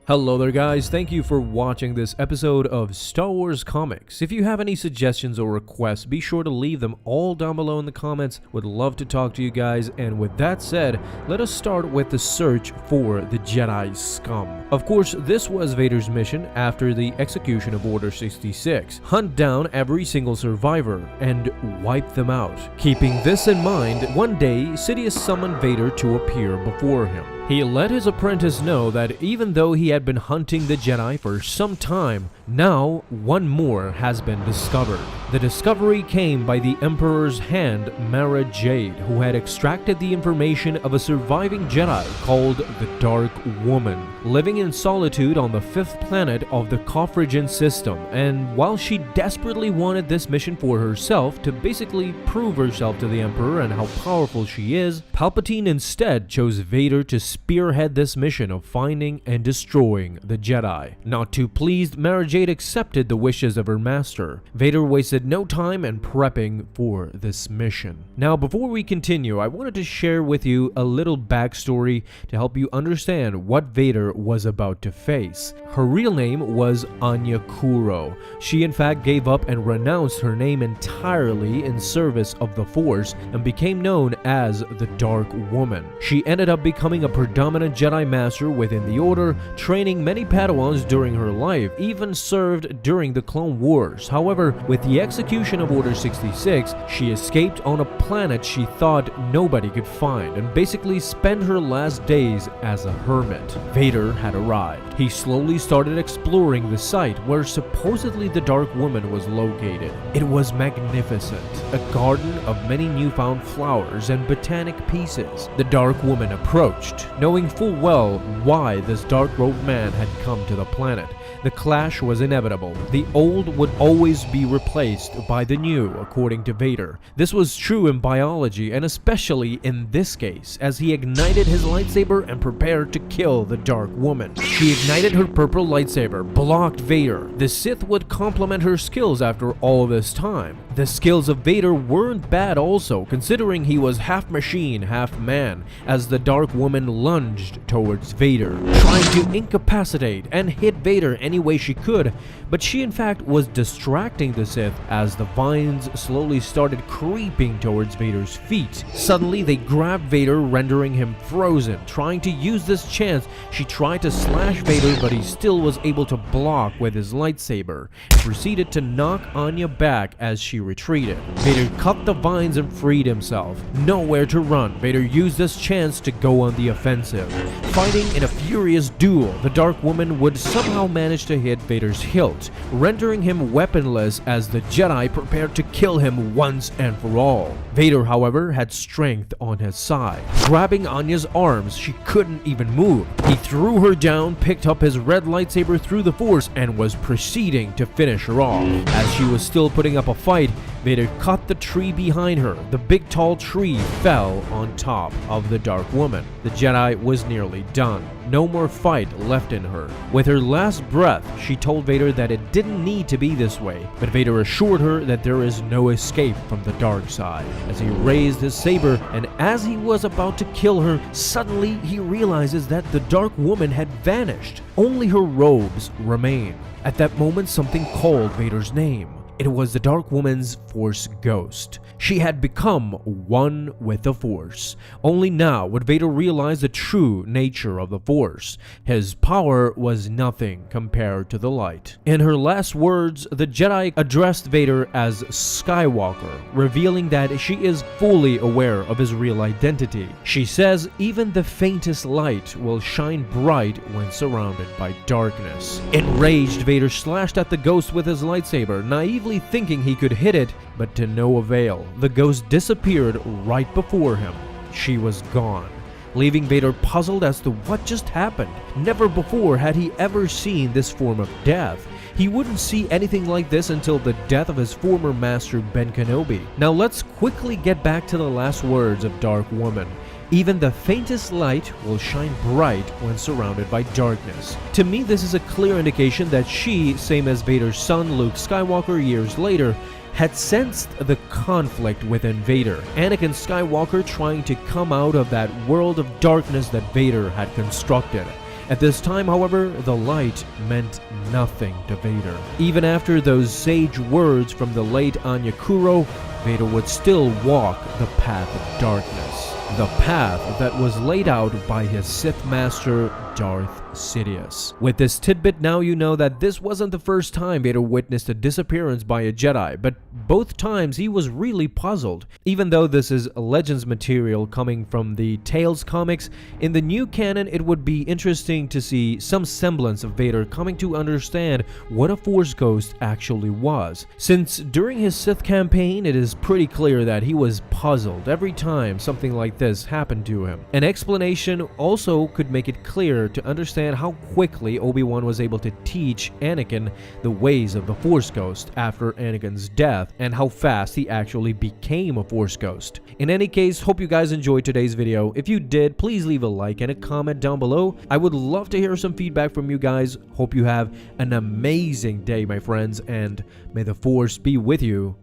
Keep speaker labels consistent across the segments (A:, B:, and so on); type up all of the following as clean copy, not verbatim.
A: Hello there guys, thank you for watching this episode of Star Wars Comics. If you have any suggestions or requests, be sure to leave them all down below in the comments. Would love to talk to you guys, and with that said, let us start with the search for the Jedi scum. Of course, this was Vader's mission after the execution of Order 66. Hunt down every single survivor and wipe them out. Keeping this in mind, one day, Sidious summoned Vader to appear before him. He let his apprentice know that even though he had been hunting the Jedi for some time, now one more has been discovered. The discovery came by the Emperor's hand, Mara Jade, who had extracted the information of a surviving Jedi called the Dark Woman, living in solitude on the 5th planet of the Khafrajan system. And while she desperately wanted this mission for herself, to basically prove herself to the Emperor and how powerful she is, Palpatine instead chose Vader to spearhead this mission of finding and destroying the Jedi. Not too pleased, Mara Jade accepted the wishes of her master. Vader wasted no time in prepping for this mission. Now, before we continue, I wanted to share with you a little backstory to help you understand what Vader was about to face. Her real name was Anya Kuro. She in fact gave up and renounced her name entirely in service of the Force and became known as the Dark Woman. She ended up becoming a predominant Jedi Master within the Order, training many Padawans during her life, even served during the Clone Wars. However, with the execution of Order 66, she escaped on a planet she thought nobody could find and basically spent her last days as a hermit. Vader had arrived. He slowly started exploring the site where supposedly the Dark Woman was located. It was magnificent, a garden of many newfound flowers and botanic pieces. The Dark Woman approached, knowing full well why this dark-robed man had come to the planet. The clash was inevitable. The old would always be replaced by the new, according to Vader. This was true in biology, and especially in this case, as he ignited his lightsaber and prepared to kill the Dark Woman. She ignited her purple lightsaber, blocked Vader. The Sith would complement her skills after all this time. The skills of Vader weren't bad also, considering he was half machine, half man, as the Dark Woman lunged towards Vader, trying to incapacitate and hit Vader any way she could, but she in fact was distracting the Sith as the vines slowly started creeping towards Vader's feet. Suddenly they grabbed Vader, rendering him frozen. Trying to use this chance, she tried to slash Vader, but he still was able to block with his lightsaber and proceeded to knock Anya back as she retreated. Vader cut the vines and freed himself. Nowhere to run, Vader used this chance to go on the offensive. Fighting in a furious duel, the Dark Woman would somehow manage to hit Vader's hilt, rendering him weaponless as the Jedi prepared to kill him once and for all. Vader, however, had strength on his side. Grabbing Anya's arms, she couldn't even move. He threw her down, picked up his red lightsaber through the Force, and was proceeding to finish her off. As she was still putting up a fight, Vader cut the tree behind her. The big tall tree fell on top of the Dark Woman. The Jedi was nearly done. No more fight left in her. With her last breath, she told Vader that it didn't need to be this way, but Vader assured her that there is no escape from the dark side. As he raised his saber, and as he was about to kill her, suddenly he realizes that the Dark Woman had vanished. Only her robes remained. At that moment, something called Vader's name. It was the Dark Woman's Force ghost. She had become one with the Force. Only now would Vader realize the true nature of the Force. His power was nothing compared to the light. In her last words, the Jedi addressed Vader as Skywalker, revealing that she is fully aware of his real identity. She says even the faintest light will shine bright when surrounded by darkness. Enraged, Vader slashed at the ghost with his lightsaber, naively thinking he could hit it, but to no avail. The ghost disappeared right before him. She was gone, leaving Vader puzzled as to what just happened. Never before had he ever seen this form of death. He wouldn't see anything like this until the death of his former master Ben Kenobi. Now let's quickly get back to the last words of Dark Woman. Even the faintest light will shine bright when surrounded by darkness. To me, this is a clear indication that she, same as Vader's son Luke Skywalker years later, had sensed the conflict within Vader, Anakin Skywalker trying to come out of that world of darkness that Vader had constructed. At this time, however, the light meant nothing to Vader. Even after those sage words from the late Anya Kuro, Vader would still walk the path of darkness. The path that was laid out by his Sith Master, Darth Sidious. With this tidbit, now you know that this wasn't the first time Vader witnessed a disappearance by a Jedi, but both times he was really puzzled. Even though this is Legends material coming from the Tales comics, in the new canon it would be interesting to see some semblance of Vader coming to understand what a Force ghost actually was. Since during his Sith campaign, it is pretty clear that he was puzzled every time something like this happened to him. An explanation also could make it clear to understand how quickly Obi-Wan was able to teach Anakin the ways of the Force Ghost after Anakin's death, and how fast he actually became a Force Ghost. In any case, hope you guys enjoyed today's video. If you did, please leave a like and a comment down below. I would love to hear some feedback from you guys. Hope you have an amazing day, my friends, and may the Force be with you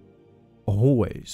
A: always.